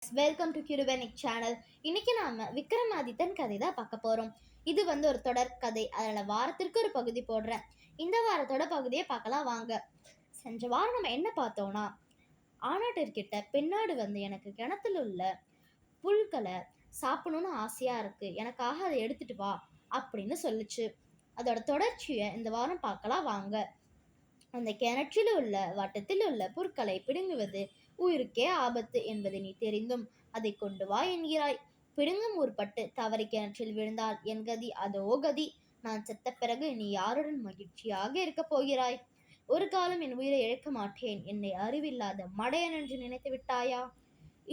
Welcome to கிருபனிக் channel. இன்னைக்கு நாம விக்ரமாதித்தன் கதை தான் பார்க்க போறோம். இது ஒரு தொடர் கதை. அதில் வாரத்திற்கு ஒரு பகுதி போடுறேன். இந்த வாரத்தோட பகுதியை பார்க்கலாம் வாங்க. சென்ற வாரம் நம்ம என்ன பார்த்தோம்னா, ஆனாட்டிற்கிட்ட பெண்ணாடு எனக்கு கிணத்துல உள்ள புல்களை சாப்பிடணும்னு ஆசையா இருக்கு, எனக்காக அதை எடுத்துட்டு வா அப்படின்னு சொல்லுச்சு. அதோட தொடர்ச்சியை இந்த வாரம் பார்க்கலாம் வாங்க. அந்த கிணற்றில் உள்ள வட்டத்தில் உள்ள புற்களை பிடுங்குவது உயிருக்கே ஆபத்து என்பதை நீ தெரிந்தும் அதை கொண்டு வா என்கிறாய். பிடுங்கும் ஊர்பட்டு தவறி கிணற்றில் விழுந்தால் என் கதி அதோ கதி. நான் செத்த பிறகு நீ யாருடன் மகிழ்ச்சியாக இருக்கப் போகிறாய்? ஒரு காலம் என் உயிரை இழக்க மாட்டேன், என்னை அறிவில்லாத மடையன் என்று நினைத்து விட்டாயா?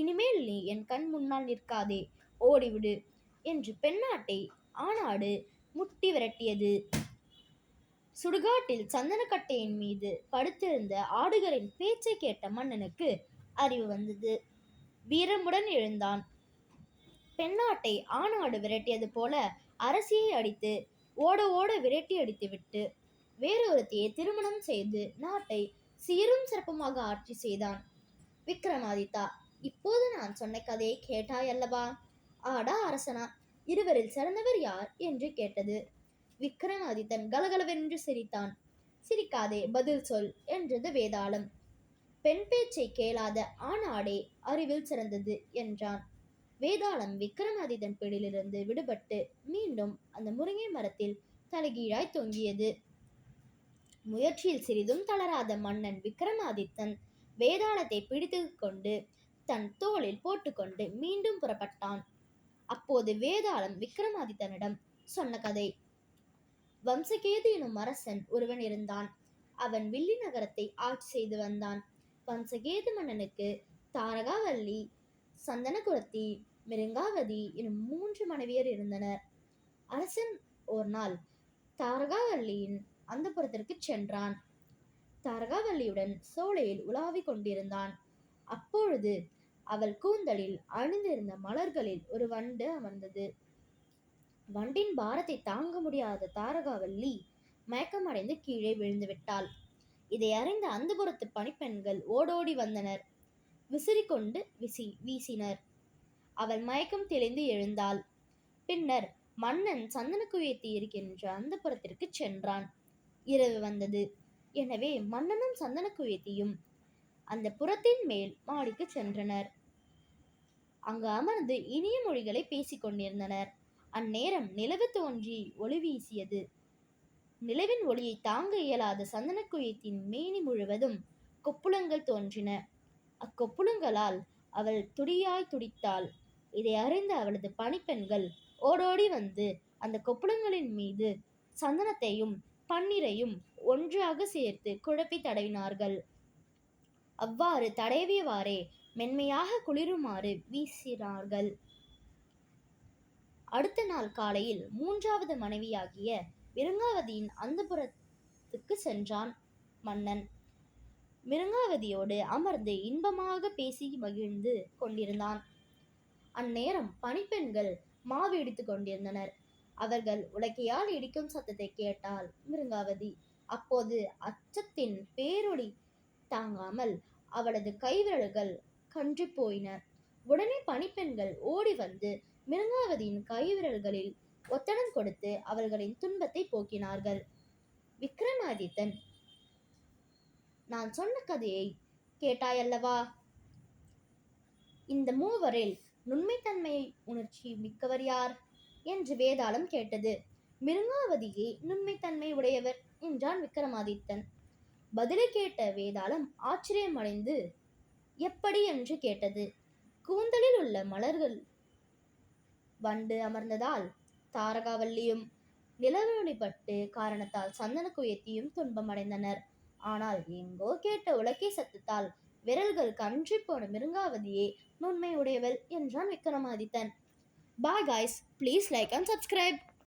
இனிமேல் நீ என் கண் முன்னால் நிற்காதே, ஓடிவிடு என்று பெண்ணாட்டை ஆனாடு முட்டி விரட்டியது. சுடுகாட்டில் சந்தனக்கட்டையின் மீது படுத்திருந்த ஆடுகளின் பேச்சை கேட்ட மன்னனுக்கு அறிவு வந்தது. வீரமுடன் எழுந்தான். பெண்ணாட்டை ஆணாடு விரட்டியது போல அரசியை அடித்து ஓட ஓட விரட்டி அடித்துவிட்டு வேறொருத்தியை திருமணம் செய்து நாட்டை சீரும் சிறப்புமாக ஆட்சி செய்தான். விக்ரமாதித்தா, இப்போது நான் சொன்ன கதையை கேட்டாய் அல்லவா? ஆடா அரசனா, இருவரில் சிறந்தவர் யார் என்று கேட்டது. விக்ரமாதித்தன் கலகலவென்று சிரித்தான். சிரிக்காதே, பதில் சொல் என்றது வேதாளம். பெண் பேச்சை கேளாத ஆணாடே அறிவில் சிறந்தது என்றான். வேதாளம் விக்ரமாதித்தன் பிடியிலிருந்து விடுபட்டு மீண்டும் அந்த முருங்கை மரத்தில் தலைகீழாய் தொங்கியது. முயற்சியில் சிறிதும் தளராத மன்னன் விக்ரமாதித்தன் வேதாளத்தை பிடித்து கொண்டு தன் தோளில் போட்டுக்கொண்டு மீண்டும் புறப்பட்டான். அப்போது வேதாளம் விக்ரமாதித்தனிடம் சொன்ன கதை. வம்சகேது எனும் அரசன் ஒருவன் இருந்தான். அவன் வில்லி நகரத்தை ஆட்சி செய்து வந்தான். வம்சகேது மன்னனுக்கு தாரகாவல்லி, சந்தனகுரத்தி, மிருங்காவதி எனும் 3 மனைவியர் இருந்தனர். அரசன் ஒரு நாள் தாரகாவல்லியின் அந்தப்புறத்திற்கு சென்றான். தாரகாவல்லியுடன் சோலையில் உலாவிக் கொண்டிருந்தான். அப்பொழுது அவள் கூந்தலில் அணிந்திருந்த மலர்களில் ஒரு வண்டு அமர்ந்தது. வண்டின் பாரத்தை தாங்க முடியாத தாரகாவல்லி மயக்கமடைந்து கீழே விழுந்து விட்டாள். இதை அறிந்த அந்தப்புறத்து பணிப்பெண்கள் ஓடோடி வந்தனர். விசிறி கொண்டு வீசினர். அவள் மயக்கம் தெளிந்து எழுந்தாள். பின்னர் மன்னன் சந்தனக்குயத்தி இருக்கின்ற அந்தப்புறத்திற்கு சென்றான். இரவு வந்தது. எனவே மன்னனும் சந்தனக்குயத்தியும் அந்த புறத்தின் மேல் மாடிக்கு சென்றனர். அங்கு அமர்ந்து இனிய மொழிகளை பேசிக் கொண்டிருந்தனர். அந்நேரம் நிலவு தோன்றி ஒளி வீசியது. நிலவின் ஒளியை தாங்க இயலாத சந்தனக்குயத்தின் மேனி முழுவதும் கொப்புளங்கள் தோன்றின. அக்கொப்புளங்களால் அவள் துடியாய் துடித்தாள். இதை அறிந்த அவளது பணிப்பெண்கள் ஓடோடி வந்து அந்த கொப்புளங்களின் மீது சந்தனத்தையும் பன்னீரையும் ஒன்றாக சேர்த்து குழப்பி தடவினார்கள். அவ்வாறு தடவியவாறே மென்மையாக குளிருமாறு வீசினார்கள். அடுத்த நாள் காலையில் 3வது மனைவியாகிய மிருங்காவதியின் அந்தப்புறத்துக்கு சென்றான் மன்னன். மிருங்காவதியோடு அமர்ந்து இன்பமாக பேசி மகிழ்ந்து கொண்டிருந்தான். அந்நேரம் பணிப்பெண்கள் மாவு இடித்துக் கொண்டிருந்தனர். அவர்கள் உலக்கையால் இடிக்கும் சத்தத்தை கேட்டாள் மிருங்காவதி. அப்போது அச்சத்தின் பேரொளி தாங்காமல் அவளது கைவிரல்கள் கன்றி போயின. உடனே பணிப்பெண்கள் ஓடி வந்து மிருங்காவதியின் கைவிரல்களில் ஒத்தடம் கொடுத்து அவர்களின் துன்பத்தை போக்கினார்கள். விக்ரமாதித்தன், நான் சொன்ன கதையை கேட்டாயல்லவா? இந்த மூவரில் நுண்மைத்தன்மை உணர்ச்சி மிக்கவர் யார் என்று வேதாளம் கேட்டது. மிருங்காவதியே நுண்மைத்தன்மை உடையவர் என்றான் விக்ரமாதித்தன். பதிலை கேட்ட வேதாளம் ஆச்சரியமடைந்து எப்படி என்று கேட்டது. கூந்தலில் உள்ள மலர்கள் வண்டு அமர்ந்ததால் தாரகாவல்லியும் நிலவொளிப்பட்டு காரணத்தால் சந்தனக்குயத்தியும் துன்பமடைந்தனர். ஆனால் எங்கோ கேட்ட உலக்கை சத்தத்தால் விரல்கள் கன்றி போன மிருங்காவதியே நுண்மை உடையவள் என்றான் Vikramadithan. Bye guys, please like and subscribe.